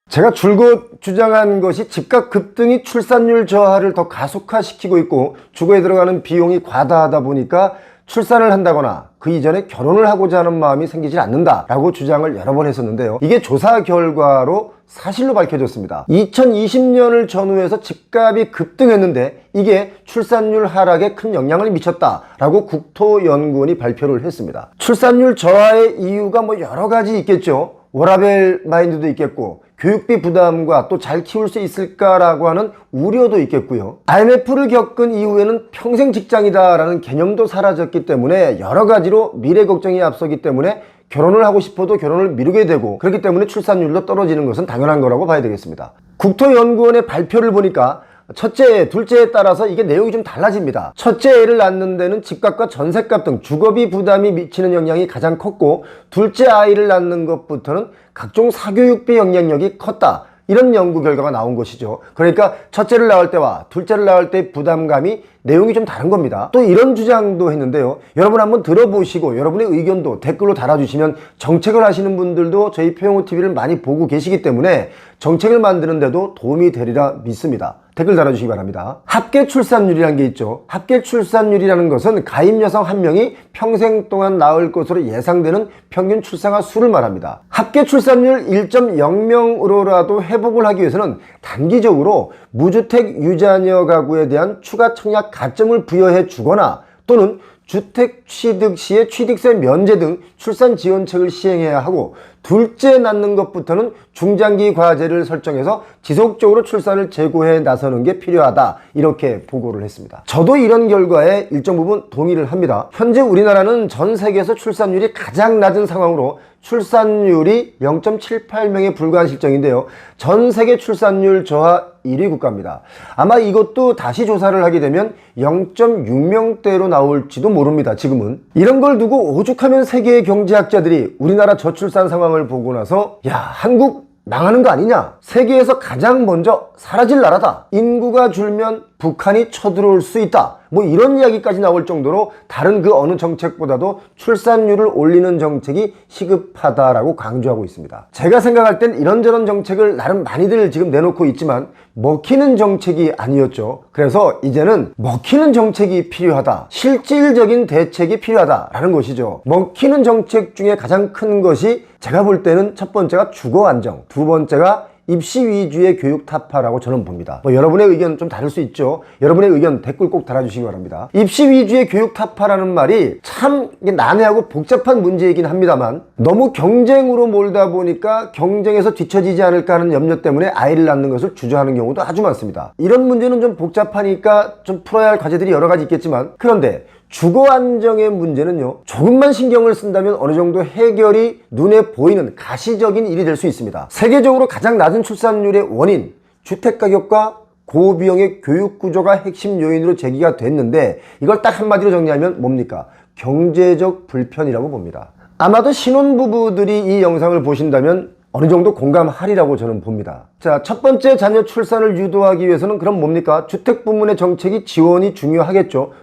제가 줄곧 주장한 것이 집값 급등이 출산율 저하를 더 가속화시키고 있고 주거에 들어가는 비용이 과다하다 보니까 출산을 한다거나 그 이전에 결혼을 하고자 하는 마음이 생기지 않는다라고 주장을 여러 번 했었는데요. 이게 조사 결과로 사실로 밝혀졌습니다. 2020년을 전후해서 집값이 급등했는데 이게 출산율 하락에 큰 영향을 미쳤다라고 국토연구원이 발표를 했습니다. 출산율 저하의 이유가 여러 가지 있겠죠. 워라밸 마인드도 있겠고 교육비 부담과 또 잘 키울 수 있을까라고 하는 우려도 있겠고요. IMF를 겪은 이후에는 평생 직장이다라는 개념도 사라졌기 때문에 여러 가지로 미래 걱정이 앞서기 때문에 결혼을 하고 싶어도 결혼을 미루게 되고 그렇기 때문에 출산율도 떨어지는 것은 당연한 거라고 봐야 되겠습니다. 국토연구원의 발표를 보니까 첫째, 둘째에 따라서 이게 내용이 좀 달라집니다. 첫째 애를 낳는 데는 집값과 전셋값 등 주거비 부담이 미치는 영향이 가장 컸고 둘째 아이를 낳는 것부터는 각종 사교육비 영향력이 컸다. 이런 연구 결과가 나온 것이죠. 그러니까 첫째를 낳을 때와 둘째를 낳을 때의 부담감이 내용이 좀 다른 겁니다. 또 이런 주장도 했는데요. 여러분 한번 들어보시고 여러분의 의견도 댓글로 달아주시면 정책을 하시는 분들도 저희 표영호TV를 많이 보고 계시기 때문에 정책을 만드는 데도 도움이 되리라 믿습니다. 댓글 달아주시기 바랍니다. 합계 출산율이라는 게 있죠. 합계 출산율이라는 것은 가임 여성 한 명이 평생 동안 낳을 것으로 예상되는 평균 출산아 수를 말합니다. 합계 출산율 1.0명으로라도 회복을 하기 위해서는 단기적으로 무주택 유자녀 가구에 대한 추가 청약 가점을 부여해 주거나 또는 주택 취득 시에 취득세 면제 등 출산 지원책을 시행해야 하고 둘째 낳는 것부터는 중장기 과제를 설정해서 지속적으로 출산을 재고해 나서는 게 필요하다 이렇게 보고를 했습니다. 저도 이런 결과에 일정 부분 동의를 합니다. 현재 우리나라는 전 세계에서 출산율이 가장 낮은 상황으로 출산율이 0.78명에 불과한 실정인데요. 전 세계 출산율 저하 1위 국가입니다. 아마 이것도 다시 조사를 하게 되면 0.6명대로 나올지도 모릅니다. 지금은. 이런 걸 두고 오죽하면 세계의 경제학자들이 우리나라 저출산 상황을 보고 나서 야, 한국 망하는 거 아니냐? 세계에서 가장 먼저 사라질 나라다. 인구가 줄면 북한이 쳐들어올 수 있다. 이런 이야기까지 나올 정도로 다른 그 어느 정책보다도 출산율을 올리는 정책이 시급하다라고 강조하고 있습니다. 제가 생각할 땐 이런저런 정책을 나름 많이들 지금 내놓고 있지만 먹히는 정책이 아니었죠. 그래서 이제는 먹히는 정책이 필요하다. 실질적인 대책이 필요하다라는 것이죠. 먹히는 정책 중에 가장 큰 것이 제가 볼 때는 첫 번째가 주거 안정, 두 번째가 입시 위주의 교육 타파라고 저는 봅니다. 여러분의 의견 좀 다를 수 있죠. 여러분의 의견 댓글 꼭 달아주시기 바랍니다. 입시 위주의 교육 타파라는 말이 참 난해하고 복잡한 문제이긴 합니다만 너무 경쟁으로 몰다 보니까 경쟁에서 뒤처지지 않을까 하는 염려 때문에 아이를 낳는 것을 주저하는 경우도 아주 많습니다. 이런 문제는 좀 복잡하니까 좀 풀어야 할 과제들이 여러 가지 있겠지만 그런데 주거 안정의 문제는요, 조금만 신경을 쓴다면 어느 정도 해결이 눈에 보이는 가시적인 일이 될 수 있습니다. 세계적으로 가장 낮은 출산율의 원인, 주택가격과 고비용의 교육구조가 핵심 요인으로 제기가 됐는데 이걸 딱 한마디로 정리하면 뭡니까? 경제적 불편이라고 봅니다. 아마도 신혼부부들이 이 영상을 보신다면 어느 정도 공감하리라고 저는 봅니다. 자, 첫 번째 자녀 출산을 유도하기 위해서는 그럼 뭡니까? 주택 부문의 정책이 지원이 중요하겠죠.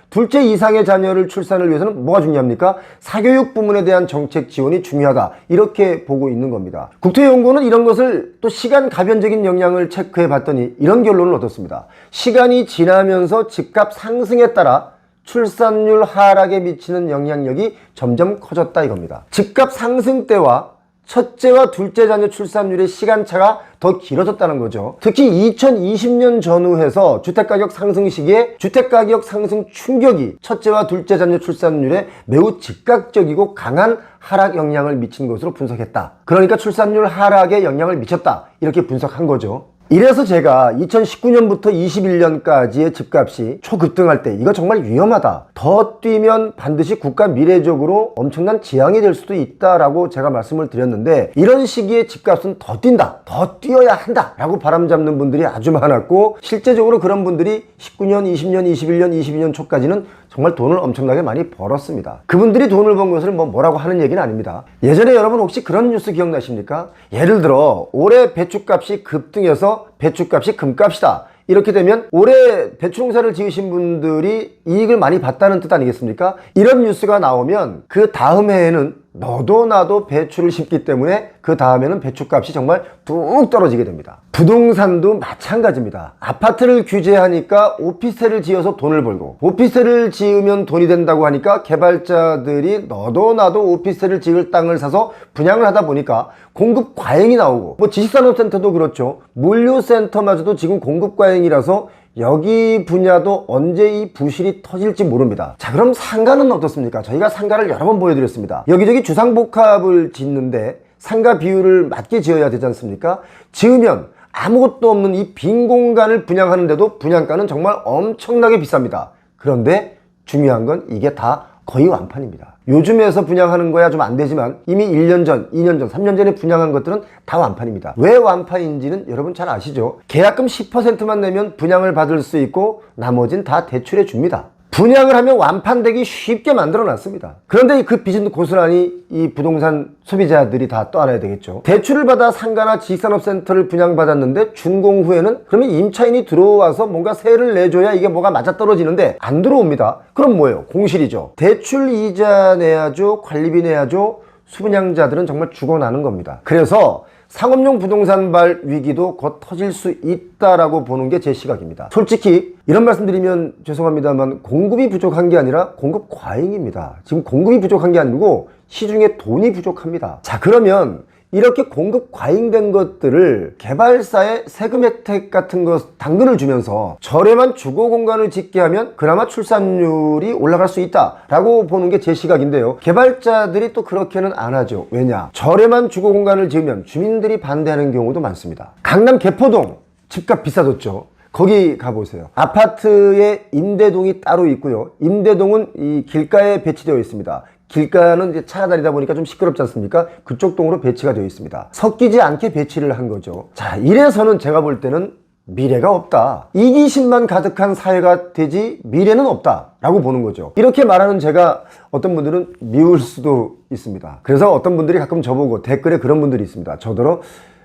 둘째 이상의 자녀를 출산을 위해서는 뭐가 중요합니까? 사교육 부문에 대한 정책 지원이 중요하다. 이렇게 보고 있는 겁니다. 국토연구원은 이런 것을 또 시간 가변적인 영향을 체크해 봤더니 이런 결론을 얻었습니다. 시간이 지나면서 집값 상승에 따라 출산율 하락에 미치는 영향력이 점점 커졌다 이겁니다. 집값 상승 때와 첫째와 둘째 자녀 출산율의 시간차가 더 길어졌다는 거죠. 특히 2020년 전후해서 주택가격 상승 시기에 주택가격 상승 충격이 첫째와 둘째 자녀 출산율에 매우 즉각적이고 강한 하락 영향을 미친 것으로 분석했다. 그러니까 출산율 하락에 영향을 미쳤다. 이렇게 분석한 거죠. 이래서 제가 2019년부터 21년까지의 집값이 초급등할 때 이거 정말 위험하다. 더 뛰면 반드시 국가 미래적으로 엄청난 재앙이 될 수도 있다라고 제가 말씀을 드렸는데 이런 시기에 집값은 더 뛴다. 더 뛰어야 한다. 라고 바람잡는 분들이 아주 많았고 실제적으로 그런 분들이 19년, 20년, 21년, 22년 초까지는 정말 돈을 엄청나게 많이 벌었습니다. 그분들이 돈을 번 것을 뭐라고 하는 얘기는 아닙니다. 예전에 여러분 혹시 그런 뉴스 기억나십니까? 예를 들어 올해 배추값이 급등해서 배추값이 금값이다. 이렇게 되면 올해 배추 농사를 지으신 분들이 이익을 많이 봤다는 뜻 아니겠습니까? 이런 뉴스가 나오면 그 다음 해에는 너도 나도 배추를 심기 때문에 그 다음에는 배추값이 정말 뚝 떨어지게 됩니다. 부동산도 마찬가지입니다. 아파트를 규제하니까 오피스텔을 지어서 돈을 벌고, 오피스텔을 지으면 돈이 된다고 하니까 개발자들이 너도 나도 오피스텔을 지을 땅을 사서 분양을 하다 보니까 공급 과잉이 나오고, 뭐 지식산업센터도 그렇죠. 물류센터마저도 지금 공급 과잉이라서 여기 분야도 언제 이 부실이 터질지 모릅니다. 자, 그럼 상가는 어떻습니까? 저희가 상가를 여러 번 보여드렸습니다. 여기저기 주상복합을 짓는데 상가 비율을 맞게 지어야 되지 않습니까? 지으면 아무것도 없는 이 빈 공간을 분양하는데도 분양가는 정말 엄청나게 비쌉니다. 그런데 중요한 건 이게 다 거의 완판입니다. 요즘에서 분양하는 거야 좀 안 되지만 이미 1년 전, 2년 전, 3년 전에 분양한 것들은 다 완판입니다. 왜 완판인지는 여러분 잘 아시죠? 계약금 10%만 내면 분양을 받을 수 있고 나머지는 다 대출해 줍니다. 분양을 하면 완판되기 쉽게 만들어 놨습니다. 그런데 그 빚은 고스란히 이 부동산 소비자들이 다 떠안아야 되겠죠. 대출을 받아 상가나 지식산업센터를 분양받았는데 준공 후에는 그러면 임차인이 들어와서 뭔가 세를 내줘야 이게 뭐가 맞아떨어지는데 안 들어옵니다. 그럼 뭐예요? 공실이죠. 대출 이자 내야죠, 관리비 내야죠. 수분양자들은 정말 죽어나는 겁니다. 그래서 상업용 부동산발 위기도 곧 터질 수 있다라고 보는 게 제 시각입니다. 솔직히 이런 말씀 드리면 죄송합니다만 공급이 부족한 게 아니라 공급 과잉입니다. 지금 공급이 부족한 게 아니고 시중에 돈이 부족합니다. 자, 그러면 이렇게 공급 과잉된 것들을 개발사에 세금 혜택 같은 것 당근을 주면서 저렴한 주거 공간을 짓게 하면 그나마 출산율이 올라갈 수 있다라고 보는 게 제 시각인데요. 개발자들이 또 그렇게는 안 하죠. 왜냐? 저렴한 주거 공간을 지으면 주민들이 반대하는 경우도 많습니다. 강남 개포동 집값 비싸졌죠. 거기 가보세요. 아파트에 임대동이 따로 있고요. 임대동은 이 길가에 배치되어 있습니다. 길가는 이제 차가 다니다 보니까 좀 시끄럽지 않습니까? 그쪽 동으로 배치가 되어 있습니다. 섞이지 않게 배치를 한 거죠. 자, 이래서는 제가 볼 때는 미래가 없다. 이기심만 가득한 사회가 되지 미래는 없다 라고 보는 거죠. 이렇게 말하는 제가 어떤 분들은 미울 수도 있습니다. 그래서 어떤 분들이 가끔 저보고 댓글에 그런 분들이 있습니다. 저더러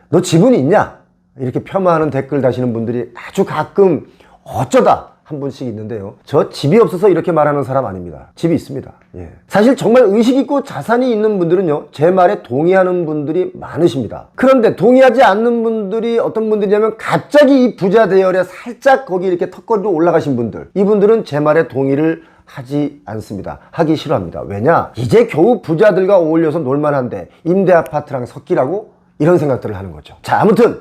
너 집은 있냐? 이렇게 폄하하는 댓글 다시는 분들이 아주 가끔 어쩌다 한 분씩 있는데요. 저 집이 없어서 이렇게 말하는 사람 아닙니다. 집이 있습니다. 예. 사실 정말 의식 있고 자산이 있는 분들은요, 제 말에 동의하는 분들이 많으십니다. 그런데 동의하지 않는 분들이 어떤 분들이냐면 갑자기 이 부자 대열에 살짝 거기 이렇게 턱걸이로 올라가신 분들, 이분들은 제 말에 동의를 하지 않습니다. 하기 싫어합니다. 왜냐? 이제 겨우 부자들과 어울려서 놀만한데 임대 아파트랑 섞이라고? 이런 생각들을 하는 거죠. 자, 아무튼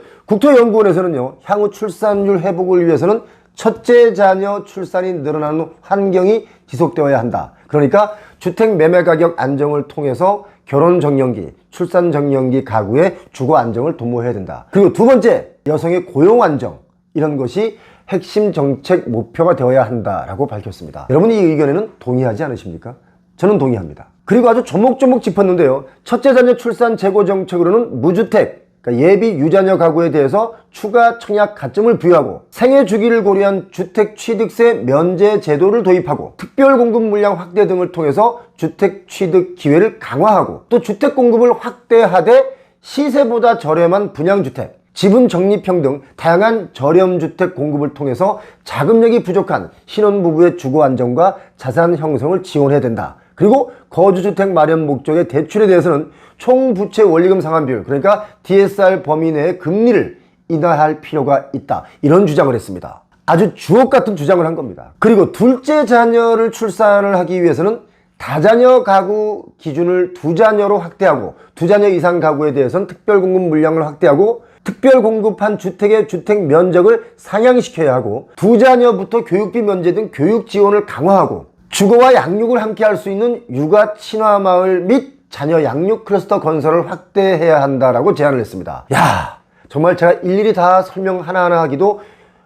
국토연구원에서는요, 향후 출산율 회복을 위해서는 첫째 자녀 출산이 늘어나는 환경이 지속되어야 한다. 그러니까 주택 매매 가격 안정을 통해서 결혼 정년기, 출산 정년기 가구의 주거 안정을 도모해야 된다. 그리고 두 번째, 여성의 고용 안정, 이런 것이 핵심 정책 목표가 되어야 한다라고 밝혔습니다. 여러분 이 의견에는 동의하지 않으십니까? 저는 동의합니다. 그리고 아주 조목조목 짚었는데요. 첫째 자녀 출산 재고 정책으로는 무주택, 그러니까 예비 유자녀 가구에 대해서 추가 청약 가점을 부여하고 생애 주기를 고려한 주택 취득세 면제 제도를 도입하고 특별 공급 물량 확대 등을 통해서 주택 취득 기회를 강화하고 또 주택 공급을 확대하되 시세보다 저렴한 분양주택, 지분 적립형 등 다양한 저렴 주택 공급을 통해서 자금력이 부족한 신혼부부의 주거 안정과 자산 형성을 지원해야 된다. 그리고 거주주택 마련 목적의 대출에 대해서는 총부채 원리금 상환 비율, 그러니까 DSR 범위 내의 금리를 인하할 필요가 있다. 이런 주장을 했습니다. 아주 주옥 같은 주장을 한 겁니다. 그리고 둘째 자녀를 출산을 하기 위해서는 다자녀 가구 기준을 두 자녀로 확대하고 두 자녀 이상 가구에 대해서는 특별 공급 물량을 확대하고 특별 공급한 주택의 주택 면적을 상향시켜야 하고 두 자녀부터 교육비 면제 등 교육 지원을 강화하고 주거와 양육을 함께 할 수 있는 육아 친화 마을 및 자녀 양육 클러스터 건설을 확대해야 한다라고 제안을 했습니다. 야, 정말 제가 일일이 다 설명 하나하나 하기도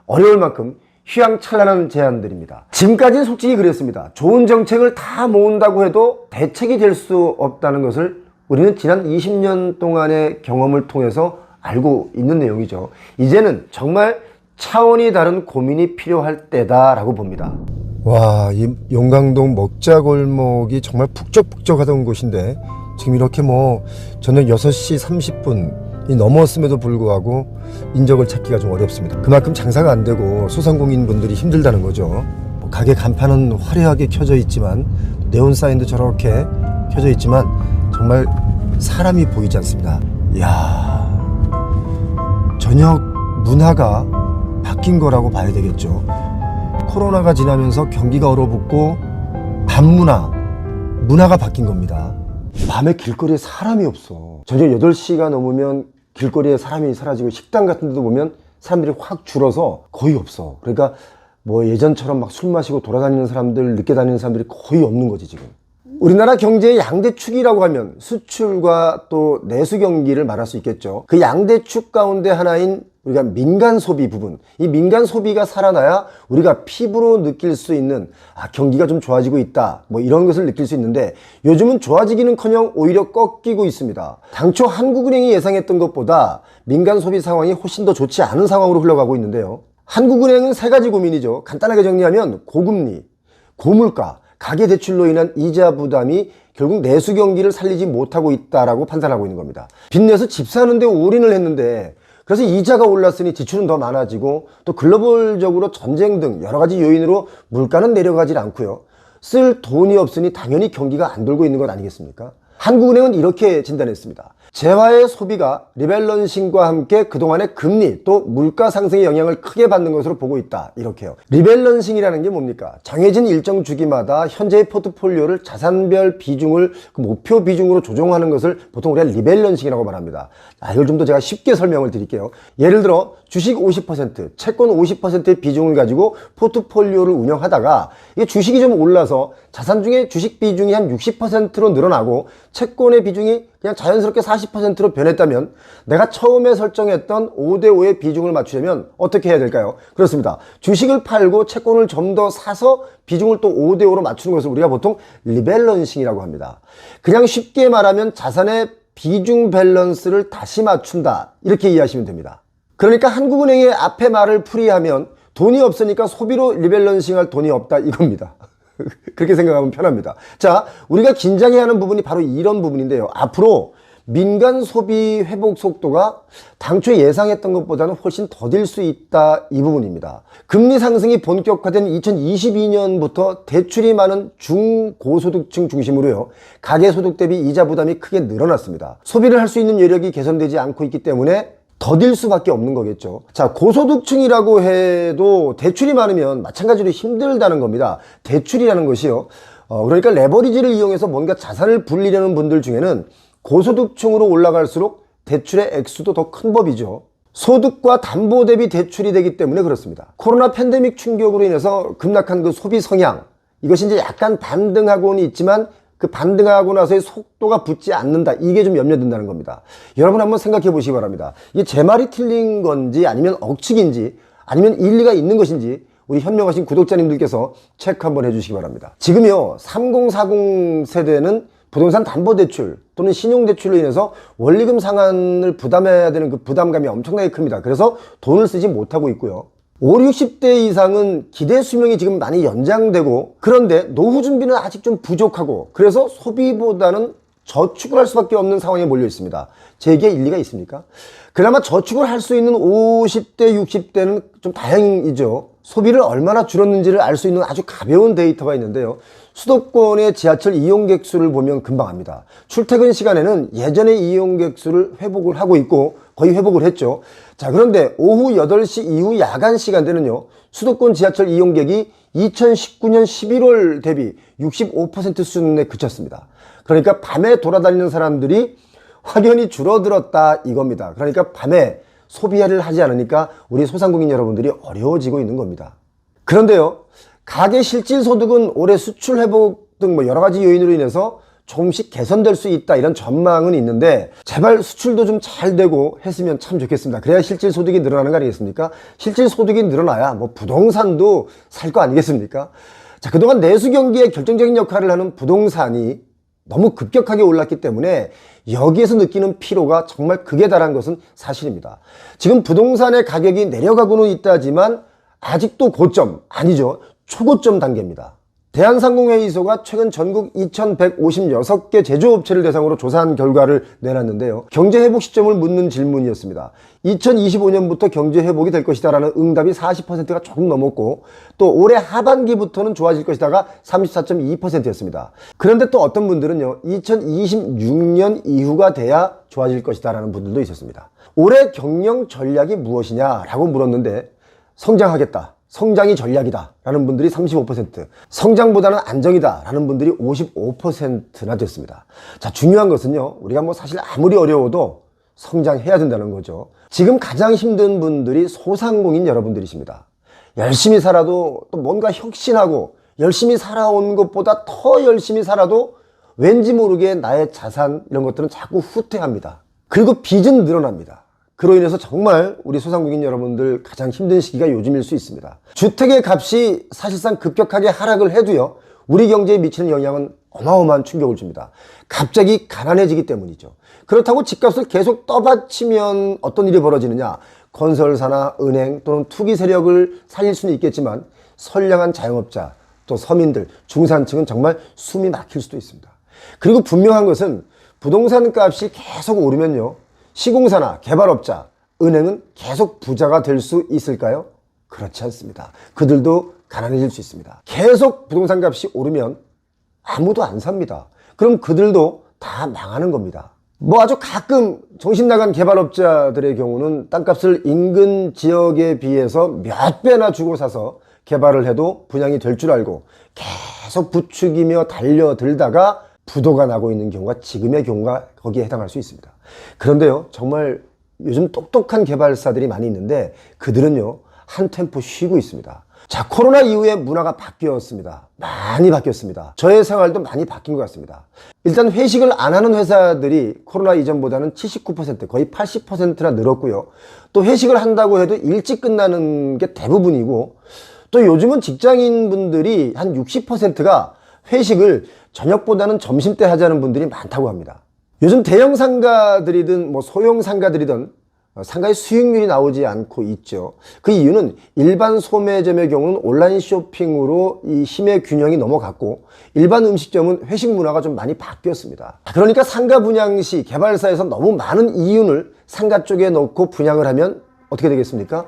어려울 만큼 휘황찬란한 제안들입니다. 지금까지는 솔직히 그랬습니다. 좋은 정책을 다 모은다고 해도 대책이 될 수 없다는 것을 우리는 지난 20년 동안의 경험을 통해서 알고 있는 내용이죠. 이제는 정말 차원이 다른 고민이 필요할 때다라고 봅니다. 와, 이 용강동 먹자골목이 정말 북적북적하던 곳인데 지금 이렇게 뭐 저녁 6시 30분이 넘었음에도 불구하고 인적을 찾기가 좀 어렵습니다. 그만큼 장사가 안 되고 소상공인분들이 힘들다는 거죠. 가게 간판은 화려하게 켜져 있지만 네온 사인도 저렇게 켜져 있지만 정말 정말 사람이 보이지 않습니다. 이야, 전혀 문화가 바뀐 거라고 봐야 되겠죠. 코로나가 지나면서 경기가 얼어붙고 문화가 바뀐 겁니다. 밤에 길거리에 사람이 없어. 저녁 8시가 넘으면 길거리에 사람이 사라지고 식당 같은 데도 보면 사람들이 확 줄어서 거의 없어. 그러니까 뭐 예전처럼 막 술 마시고 돌아다니는 사람들, 늦게 다니는 사람들이 거의 없는 거지 지금. 우리나라 경제의 양대축이라고 하면 수출과 또 내수 경기를 말할 수 있겠죠. 그 양대축 가운데 하나인 우리가 민간 소비 부분, 이 민간 소비가 살아나야 우리가 피부로 느낄 수 있는 경기가 좀 좋아지고 있다, 뭐 이런 것을 느낄 수 있는데 요즘은 좋아지기는커녕 오히려 꺾이고 있습니다. 당초 한국은행이 예상했던 것보다 민간 소비 상황이 훨씬 더 좋지 않은 상황으로 흘러가고 있는데요. 한국은행은 3가지 고민이죠. 간단하게 정리하면 고금리, 고물가, 가계대출로 인한 이자 부담이 결국 내수 경기를 살리지 못하고 있다라고 판단하고 있는 겁니다. 빚내서 집 사는데 올인을 했는데 그래서 이자가 올랐으니 지출은 더 많아지고 또 글로벌적으로 전쟁 등 여러 가지 요인으로 물가는 내려가질 않고요. 쓸 돈이 없으니 당연히 경기가 안 돌고 있는 것 아니겠습니까? 한국은행은 이렇게 진단했습니다. 재화의 소비가 리밸런싱과 함께 그동안의 금리 또 물가 상승의 영향을 크게 받는 것으로 보고 있다. 이렇게요. 리밸런싱이라는 게 뭡니까? 정해진 일정 주기마다 현재의 포트폴리오를 자산별 비중을 그 목표 비중으로 조정하는 것을 보통 우리가 리밸런싱이라고 말합니다. 이걸 좀 더 제가 쉽게 설명을 드릴게요. 예를 들어 주식 50%, 채권 50%의 비중을 가지고 포트폴리오를 운영하다가 이게 주식이 좀 올라서 자산 중에 주식 비중이 한 60%로 늘어나고 채권의 비중이 그냥 자연스럽게 40%로 변했다면 내가 처음에 설정했던 5대5의 비중을 맞추려면 어떻게 해야 될까요? 그렇습니다. 주식을 팔고 채권을 좀 더 사서 비중을 또 5대5로 맞추는 것을 우리가 보통 리밸런싱이라고 합니다. 그냥 쉽게 말하면 자산의 비중 밸런스를 다시 맞춘다, 이렇게 이해하시면 됩니다. 그러니까 한국은행의 앞에 말을 풀이하면 돈이 없으니까 소비로 리밸런싱할 돈이 없다, 이겁니다. 그렇게 생각하면 편합니다. 자, 우리가 긴장해야 하는 부분이 바로 이런 부분인데요. 앞으로 민간 소비 회복 속도가 당초 예상했던 것보다는 훨씬 더딜 수 있다, 이 부분입니다. 금리 상승이 본격화된 2022년부터 대출이 많은 중고소득층 중심으로요, 가계소득 대비 이자 부담이 크게 늘어났습니다. 소비를 할 수 있는 여력이 개선되지 않고 있기 때문에 더딜 수밖에 없는 거겠죠. 자, 고소득층이라고 해도 대출이 많으면 마찬가지로 힘들다는 겁니다. 대출이라는 것이요, 그러니까 레버리지를 이용해서 뭔가 자산을 불리려는 분들 중에는 고소득층으로 올라갈수록 대출의 액수도 더 큰 법이죠. 소득과 담보 대비 대출이 되기 때문에 그렇습니다. 코로나 팬데믹 충격으로 인해서 급락한 그 소비 성향, 이것이 이제 약간 반등하고는 있지만 그 반등하고 나서의 속도가 붙지 않는다, 이게 좀 염려된다는 겁니다. 여러분 한번 생각해 보시기 바랍니다. 이게 제 말이 틀린 건지 아니면 억측인지 아니면 일리가 있는 것인지 우리 현명하신 구독자님들께서 체크 한번 해주시기 바랍니다. 지금요 3040 세대는 부동산 담보대출 또는 신용대출로 인해서 원리금 상환을 부담해야 되는 그 부담감이 엄청나게 큽니다. 그래서 돈을 쓰지 못하고 있고요. 50, 60대 이상은 기대 수명이 지금 많이 연장되고, 그런데 노후 준비는 아직 좀 부족하고, 그래서 소비보다는 저축을 할 수밖에 없는 상황에 몰려 있습니다. 제게 일리가 있습니까? 그나마 저축을 할 수 있는 50대, 60대는 좀 다행이죠. 소비를 얼마나 줄었는지를 알 수 있는 아주 가벼운 데이터가 있는데요. 수도권의 지하철 이용객 수를 보면 금방 압니다. 출퇴근 시간에는 예전의 이용객 수를 회복을 하고 있고 거의 회복을 했죠. 자, 그런데 오후 8시 이후 야간 시간대는요, 수도권 지하철 이용객이 2019년 11월 대비 65% 수준에 그쳤습니다. 그러니까 밤에 돌아다니는 사람들이 확연히 줄어들었다, 이겁니다. 그러니까 밤에 소비를 하지 않으니까 우리 소상공인 여러분들이 어려워지고 있는 겁니다. 그런데요, 가계 실질 소득은 올해 수출 회복 등 뭐 여러 가지 요인으로 인해서 조금씩 개선될 수 있다, 이런 전망은 있는데 제발 수출도 좀 잘 되고 했으면 참 좋겠습니다. 그래야 실질 소득이 늘어나는 거 아니겠습니까? 실질 소득이 늘어나야 뭐 부동산도 살 거 아니겠습니까? 자, 그동안 내수 경기에 결정적인 역할을 하는 부동산이 너무 급격하게 올랐기 때문에 여기에서 느끼는 피로가 정말 극에 달한 것은 사실입니다. 지금 부동산의 가격이 내려가고는 있다지만 아직도 고점, 아니죠, 초고점 단계입니다. 대한상공회의소가 최근 전국 2156개 제조업체를 대상으로 조사한 결과를 내놨는데요. 경제회복 시점을 묻는 질문이었습니다. 2025년부터 경제회복이 될 것이다 라는 응답이 40%가 조금 넘었고, 또 올해 하반기부터는 좋아질 것이다가 34.2%였습니다. 그런데 또 어떤 분들은요, 2026년 이후가 돼야 좋아질 것이다 라는 분들도 있었습니다. 올해 경영 전략이 무엇이냐라고 물었는데, 성장하겠다, 성장이 전략이다 라는 분들이 35%, 성장보다는 안정이다 라는 분들이 55%나 됐습니다. 자, 중요한 것은요, 우리가 사실 아무리 어려워도 성장해야 된다는 거죠. 지금 가장 힘든 분들이 소상공인 여러분들이십니다. 열심히 살아도 또 뭔가 혁신하고 열심히 살아온 것보다 더 열심히 살아도 왠지 모르게 나의 자산 이런 것들은 자꾸 후퇴합니다. 그리고 빚은 늘어납니다. 그로 인해서 정말 우리 소상공인 여러분들 가장 힘든 시기가 요즘일 수 있습니다. 주택의 값이 사실상 급격하게 하락을 해도요, 우리 경제에 미치는 영향은 어마어마한 충격을 줍니다. 갑자기 가난해지기 때문이죠. 그렇다고 집값을 계속 떠받치면 어떤 일이 벌어지느냐, 건설사나 은행 또는 투기 세력을 살릴 수는 있겠지만 선량한 자영업자, 또 서민들, 중산층은 정말 숨이 막힐 수도 있습니다. 그리고 분명한 것은 부동산 값이 계속 오르면요, 시공사나 개발업자, 은행은 계속 부자가 될 수 있을까요? 그렇지 않습니다. 그들도 가난해질 수 있습니다. 계속 부동산 값이 오르면 아무도 안 삽니다. 그럼 그들도 다 망하는 겁니다. 아주 가끔 정신 나간 개발업자들의 경우는 땅값을 인근 지역에 비해서 몇 배나 주고 사서 개발을 해도 분양이 될 줄 알고 계속 부추기며 달려들다가 부도가 나고 있는 경우가 지금의 경우가 거기에 해당할 수 있습니다. 그런데요, 정말 요즘 똑똑한 개발사들이 많이 있는데 그들은요, 한 템포 쉬고 있습니다. 자, 코로나 이후에 문화가 바뀌었습니다. 많이 바뀌었습니다. 저의 생활도 많이 바뀐 것 같습니다. 일단 회식을 안 하는 회사들이 코로나 이전보다는 79%, 거의 80%나 늘었고요. 또 회식을 한다고 해도 일찍 끝나는 게 대부분이고, 또 요즘은 직장인분들이 한 60%가 회식을 저녁보다는 점심때 하자는 분들이 많다고 합니다. 요즘 대형 상가들이든 소형 상가들이든 상가의 수익률이 나오지 않고 있죠. 그 이유는 일반 소매점의 경우는 온라인 쇼핑으로 이 힘의 균형이 넘어갔고, 일반 음식점은 회식 문화가 좀 많이 바뀌었습니다. 그러니까 상가 분양 시 개발사에서 너무 많은 이윤을 상가 쪽에 넣고 분양을 하면 어떻게 되겠습니까?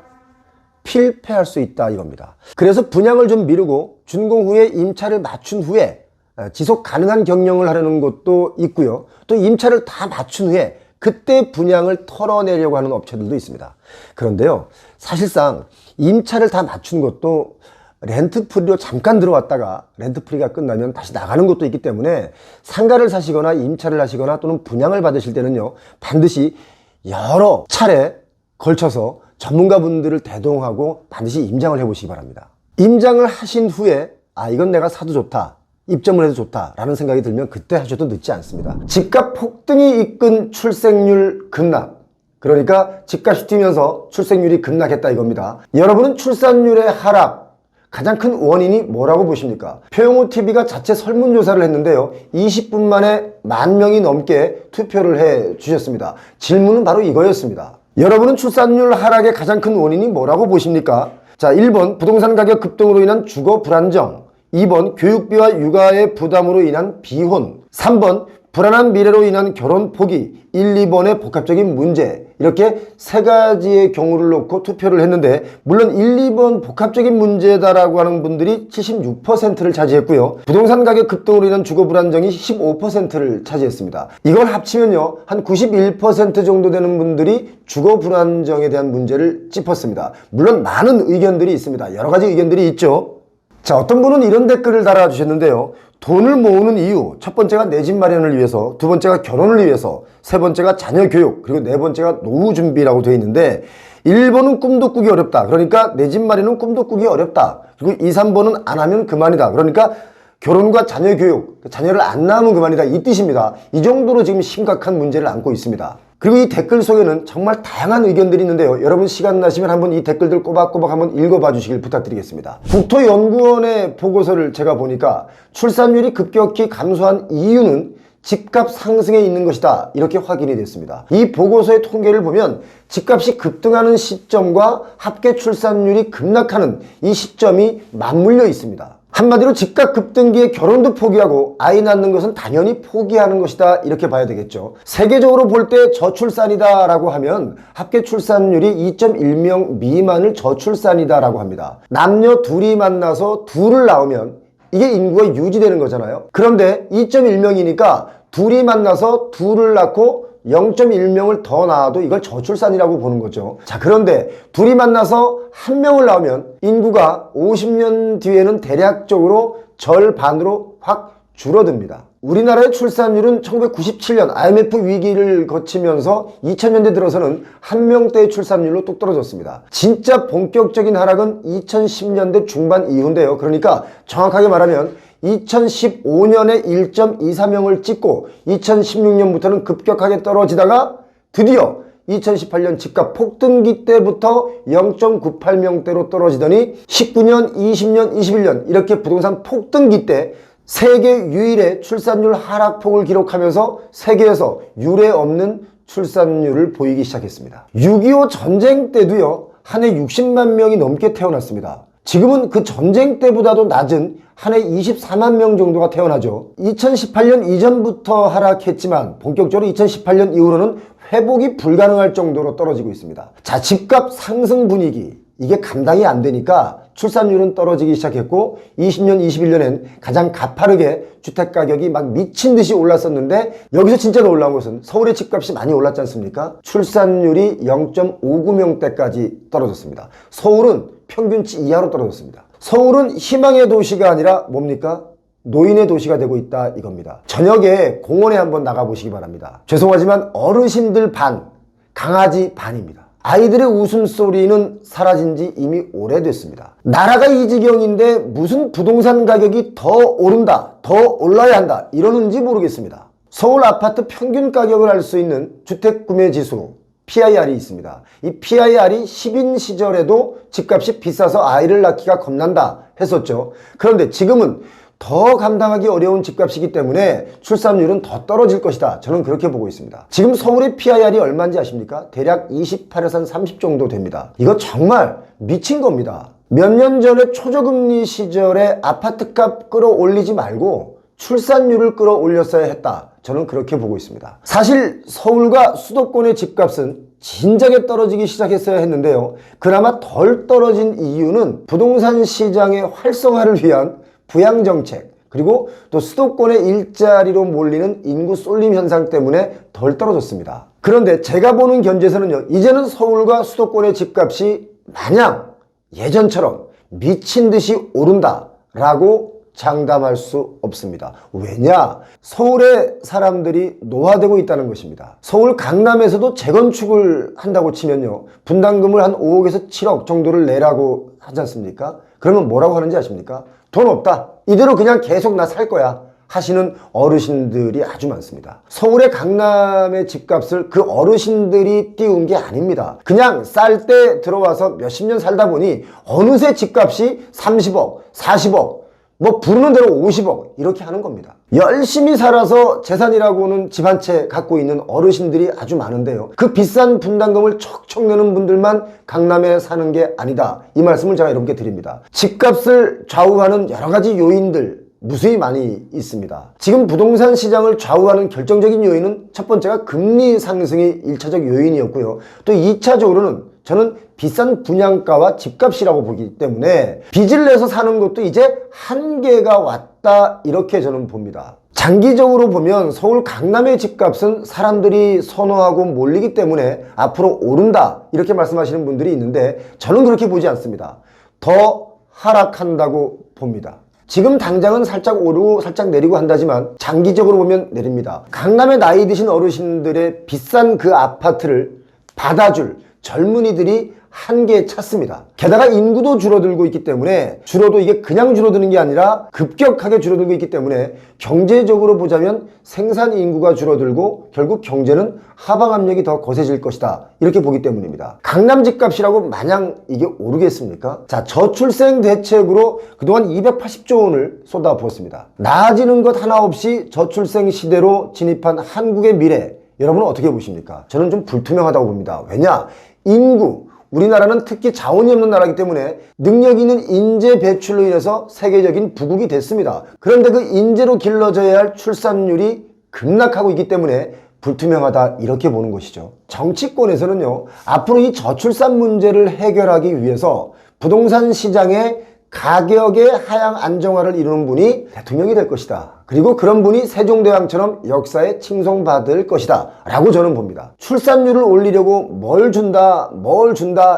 필패할 수 있다 이겁니다. 그래서 분양을 좀 미루고 준공 후에 임차를 맞춘 후에 지속 가능한 경영을 하려는 것도 있고요. 또 임차를 다 맞춘 후에 그때 분양을 털어내려고 하는 업체들도 있습니다. 그런데요, 사실상 임차를 다 맞춘 것도 렌트프리로 잠깐 들어왔다가 렌트프리가 끝나면 다시 나가는 것도 있기 때문에 상가를 사시거나 임차를 하시거나 또는 분양을 받으실 때는요, 반드시 여러 차례 걸쳐서 전문가분들을 대동하고 반드시 임장을 해보시기 바랍니다. 임장을 하신 후에 이건 내가 사도 좋다, 입점을 해도 좋다라는 생각이 들면 그때 하셔도 늦지 않습니다. 집값 폭등이 이끈 출생률 급락, 그러니까 집값이 뛰면서 출생률이 급락했다 이겁니다. 여러분은 출산율의 하락 가장 큰 원인이 뭐라고 보십니까? 표용호TV가 자체 설문조사를 했는데요, 20분 만에 10,000명이 넘게 투표를 해 주셨습니다. 질문은 바로 이거였습니다. 여러분은 출산율 하락의 가장 큰 원인이 뭐라고 보십니까? 자, 1번 부동산 가격 급등으로 인한 주거 불안정, 2번 교육비와 육아의 부담으로 인한 비혼, 3번 불안한 미래로 인한 결혼 포기, 1, 2번의 복합적인 문제, 이렇게 세 가지의 경우를 놓고 투표를 했는데, 물론 1, 2번 복합적인 문제다라고 하는 분들이 76%를 차지했고요, 부동산 가격 급등으로 인한 주거 불안정이 15%를 차지했습니다. 이걸 합치면요, 한 91% 정도 되는 분들이 주거 불안정에 대한 문제를 짚었습니다. 물론 많은 의견들이 있습니다. 여러 가지 의견들이 있죠. 자, 어떤 분은 이런 댓글을 달아주셨는데요. 돈을 모으는 이유, 첫 번째가 내 집 마련을 위해서, 두 번째가 결혼을 위해서, 세 번째가 자녀 교육, 그리고 네 번째가 노후 준비라고 되어 있는데, 1번은 꿈도 꾸기 어렵다, 그러니까 내 집 마련은 꿈도 꾸기 어렵다. 그리고 2, 3번은 안 하면 그만이다, 그러니까 결혼과 자녀 교육, 자녀를 안 낳으면 그만이다, 이 뜻입니다. 이 정도로 지금 심각한 문제를 안고 있습니다. 그리고 이 댓글 속에는 정말 다양한 의견들이 있는데요, 여러분 시간 나시면 한번 이 댓글들 꼬박꼬박 한번 읽어봐 주시길 부탁드리겠습니다. 국토연구원의 보고서를 제가 보니까 출산율이 급격히 감소한 이유는 집값 상승에 있는 것이다, 이렇게 확인이 됐습니다. 이 보고서의 통계를 보면 집값이 급등하는 시점과 합계 출산율이 급락하는 이 시점이 맞물려 있습니다. 한마디로 집값 급등기에 결혼도 포기하고 아이 낳는 것은 당연히 포기하는 것이다, 이렇게 봐야 되겠죠. 세계적으로 볼 때 저출산이다 라고 하면 합계 출산율이 2.1명 미만을 저출산이다 라고 합니다. 남녀 둘이 만나서 둘을 낳으면 이게 인구가 유지되는 거잖아요. 그런데 2.1명이니까 둘이 만나서 둘을 낳고 0.1명을 더 낳아도 이걸 저출산이라고 보는 거죠. 자, 그런데 둘이 만나서 한 명을 낳으면 인구가 50년 뒤에는 대략적으로 절반으로 확 줄어듭니다. 우리나라의 출산율은 1997년 IMF 위기를 거치면서 2000년대 들어서는 한 명대의 출산율로 뚝 떨어졌습니다. 진짜 본격적인 하락은 2010년대 중반 이후인데요. 그러니까 정확하게 말하면 2015년에 1.24명을 찍고 2016년부터는 급격하게 떨어지다가 드디어 2018년 집값 폭등기 때부터 0.98명대로 떨어지더니 19년, 20년, 21년 이렇게 부동산 폭등기 때 세계 유일의 출산율 하락폭을 기록하면서 세계에서 유례 없는 출산율을 보이기 시작했습니다. 6.25 전쟁 때도요, 한 해 60만 명이 넘게 태어났습니다. 지금은 그 전쟁 때보다도 낮은 한 해 24만 명 정도가 태어나죠. 2018년 이전부터 하락했지만 본격적으로 2018년 이후로는 회복이 불가능할 정도로 떨어지고 있습니다. 자, 집값 상승 분위기, 이게 감당이 안 되니까 출산율은 떨어지기 시작했고 20년, 21년엔 가장 가파르게 주택가격이 막 미친 듯이 올랐었는데 여기서 진짜 놀라운 것은 서울의 집값이 많이 올랐지 않습니까? 출산율이 0.59명대까지 떨어졌습니다. 서울은 평균치 이하로 떨어졌습니다. 서울은 희망의 도시가 아니라 뭡니까? 노인의 도시가 되고 있다, 이겁니다. 저녁에 공원에 한번 나가보시기 바랍니다. 죄송하지만 어르신들 반, 강아지 반입니다. 아이들의 웃음소리는 사라진 지 이미 오래됐습니다. 나라가 이 지경인데 무슨 부동산 가격이 더 오른다, 더 올라야 한다 이러는지 모르겠습니다. 서울 아파트 평균 가격을 알 수 있는 주택구매지수 PIR이 있습니다. 이 PIR이 10인 시절에도 집값이 비싸서 아이를 낳기가 겁난다 했었죠. 그런데 지금은 더 감당하기 어려운 집값이기 때문에 출산율은 더 떨어질 것이다, 저는 그렇게 보고 있습니다. 지금 서울의 PIR이 얼마인지 아십니까? 대략 28에서 30 정도 됩니다. 이거 정말 미친 겁니다. 몇 년 전에 초저금리 시절에 아파트값 끌어올리지 말고 출산율을 끌어올렸어야 했다, 저는 그렇게 보고 있습니다. 사실 서울과 수도권의 집값은 진작에 떨어지기 시작했어야 했는데요, 그나마 덜 떨어진 이유는 부동산 시장의 활성화를 위한 부양정책, 그리고 또 수도권의 일자리로 몰리는 인구 쏠림 현상 때문에 덜 떨어졌습니다. 그런데 제가 보는 견지에서는요, 이제는 서울과 수도권의 집값이 마냥 예전처럼 미친 듯이 오른다 라고 장담할 수 없습니다. 왜냐? 서울의 사람들이 노화되고 있다는 것입니다. 서울 강남에서도 재건축을 한다고 치면요, 분담금을 한 5억에서 7억 정도를 내라고 하지 않습니까? 그러면 뭐라고 하는지 아십니까? 돈 없다, 이대로 그냥 계속 나 살 거야 하시는 어르신들이 아주 많습니다. 서울의 강남의 집값을 그 어르신들이 띄운 게 아닙니다. 그냥 쌀 때 들어와서 몇십 년 살다 보니 어느새 집값이 30억, 40억, 뭐 부르는 대로 50억 이렇게 하는 겁니다. 열심히 살아서 재산이라고는 집 한 채 갖고 있는 어르신들이 아주 많은데요, 그 비싼 분담금을 척척 내는 분들만 강남에 사는 게 아니다, 이 말씀을 제가 여러분께 드립니다. 집값을 좌우하는 여러 가지 요인들 무수히 많이 있습니다. 지금 부동산 시장을 좌우하는 결정적인 요인은 첫 번째가 금리 상승이 1차적 요인이었고요, 또 2차적으로는 저는 비싼 분양가와 집값이라고 보기 때문에 빚을 내서 사는 것도 이제 한계가 왔다, 이렇게 저는 봅니다. 장기적으로 보면 서울 강남의 집값은 사람들이 선호하고 몰리기 때문에 앞으로 오른다, 이렇게 말씀하시는 분들이 있는데 저는 그렇게 보지 않습니다. 더 하락한다고 봅니다. 지금 당장은 살짝 오르고 살짝 내리고 한다지만 장기적으로 보면 내립니다. 강남에 나이 드신 어르신들의 비싼 그 아파트를 받아줄 젊은이들이 한계에 찼습니다. 게다가 인구도 줄어들고 있기 때문에, 줄어도 이게 그냥 줄어드는 게 아니라 급격하게 줄어들고 있기 때문에 경제적으로 보자면 생산 인구가 줄어들고 결국 경제는 하방 압력이 더 거세질 것이다, 이렇게 보기 때문입니다. 강남 집값이라고 마냥 이게 오르겠습니까? 자, 저출생 대책으로 그동안 280조 원을 쏟아부었습니다. 나아지는 것 하나 없이 저출생 시대로 진입한 한국의 미래, 여러분은 어떻게 보십니까? 저는 좀 불투명하다고 봅니다. 왜냐? 인구, 우리나라는 특히 자원이 없는 나라이기 때문에 능력 있는 인재 배출로 인해서 세계적인 부국이 됐습니다. 그런데 그 인재로 길러져야 할 출산율이 급락하고 있기 때문에 불투명하다, 이렇게 보는 것이죠. 정치권에서는요, 앞으로 이 저출산 문제를 해결하기 위해서 부동산 시장의 가격의 하향 안정화를 이루는 분이 대통령이 될 것이다. 그리고 그런 분이 세종대왕처럼 역사에 칭송받을 것이다 라고 저는 봅니다. 출산율을 올리려고 뭘 준다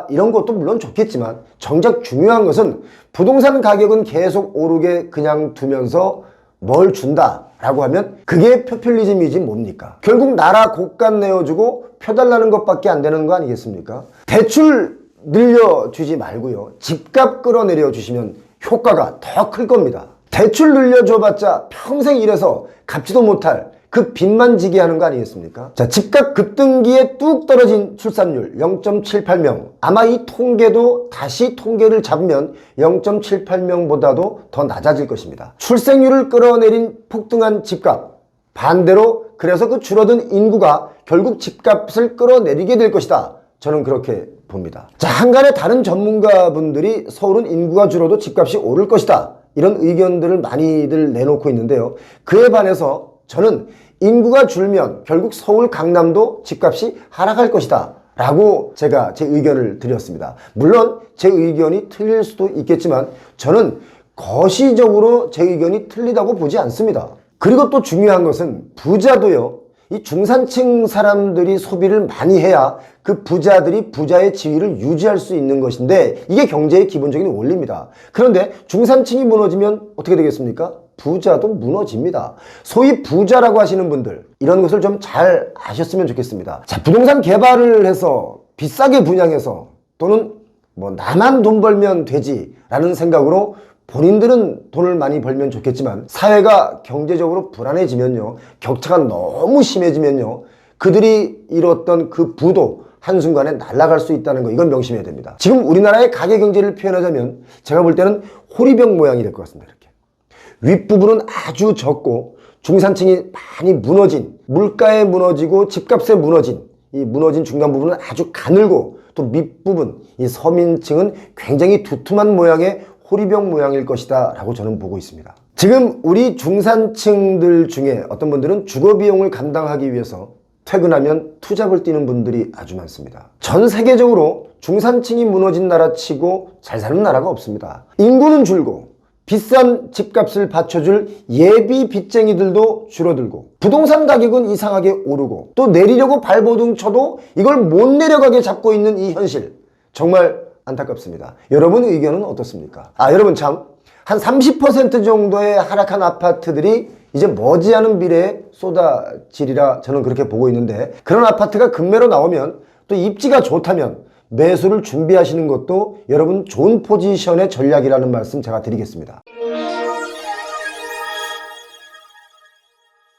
이런 것도 물론 좋겠지만, 정작 중요한 것은 부동산 가격은 계속 오르게 그냥 두면서 뭘 준다 라고 하면 그게 포퓰리즘이지 뭡니까? 결국 나라 곳간 내어주고 표 달라는 것밖에 안 되는 거 아니겠습니까? 대출 늘려주지 말고요, 집값 끌어내려 주시면 효과가 더 클 겁니다. 대출 늘려줘봤자 평생 일해서 갚지도 못할 그 빚만 지게 하는 거 아니겠습니까? 자, 집값 급등기에 뚝 떨어진 출산율 0.78명. 아마 이 통계도 다시 통계를 잡으면 0.78명보다도 더 낮아질 것입니다. 출생률을 끌어내린 폭등한 집값, 반대로 그래서 그 줄어든 인구가 결국 집값을 끌어내리게 될 것이다, 저는 그렇게 봅니다. 자, 한간에 다른 전문가분들이 서울은 인구가 줄어도 집값이 오를 것이다, 이런 의견들을 많이들 내놓고 있는데요. 그에 반해서 저는 인구가 줄면 결국 서울, 강남도 집값이 하락할 것이다 라고 제가 제 의견을 드렸습니다. 물론 제 의견이 틀릴 수도 있겠지만 저는 거시적으로 제 의견이 틀리다고 보지 않습니다. 그리고 또 중요한 것은 부자도요, 이 중산층 사람들이 소비를 많이 해야 그 부자들이 부자의 지위를 유지할 수 있는 것인데, 이게 경제의 기본적인 원리입니다. 그런데 중산층이 무너지면 어떻게 되겠습니까? 부자도 무너집니다. 소위 부자라고 하시는 분들, 이런 것을 좀 잘 아셨으면 좋겠습니다. 자, 부동산 개발을 해서 비싸게 분양해서 또는 뭐 나만 돈 벌면 되지라는 생각으로 본인들은 돈을 많이 벌면 좋겠지만 사회가 경제적으로 불안해지면요, 격차가 너무 심해지면요, 그들이 이뤘던 그 부도 한순간에 날아갈 수 있다는 거, 이건 명심해야 됩니다. 지금 우리나라의 가계 경제를 표현하자면 제가 볼 때는 호리병 모양이 될 것 같습니다. 이렇게 윗부분은 아주 적고 중산층이 많이 무너진, 물가에 무너지고 집값에 무너진, 이 무너진 중간 부분은 아주 가늘고, 또 밑부분, 이 서민층은 굉장히 두툼한 모양의 호리병 모양일 것이다 라고 저는 보고 있습니다. 지금 우리 중산층들 중에 어떤 분들은 주거비용을 감당하기 위해서 퇴근하면 투잡을 뛰는 분들이 아주 많습니다. 전 세계적으로 중산층이 무너진 나라치고 잘 사는 나라가 없습니다. 인구는 줄고 비싼 집값을 받쳐줄 예비 빚쟁이들도 줄어들고, 부동산 가격은 이상하게 오르고, 또 내리려고 발버둥 쳐도 이걸 못 내려가게 잡고 있는 이 현실, 정말 안타깝습니다. 여러분 의견은 어떻습니까? 여러분 참, 한 30% 정도의 하락한 아파트들이 이제 머지않은 미래에 쏟아지리라 저는 그렇게 보고 있는데, 그런 아파트가 급매로 나오면, 또 입지가 좋다면 매수를 준비하시는 것도 여러분 좋은 포지션의 전략이라는 말씀 제가 드리겠습니다.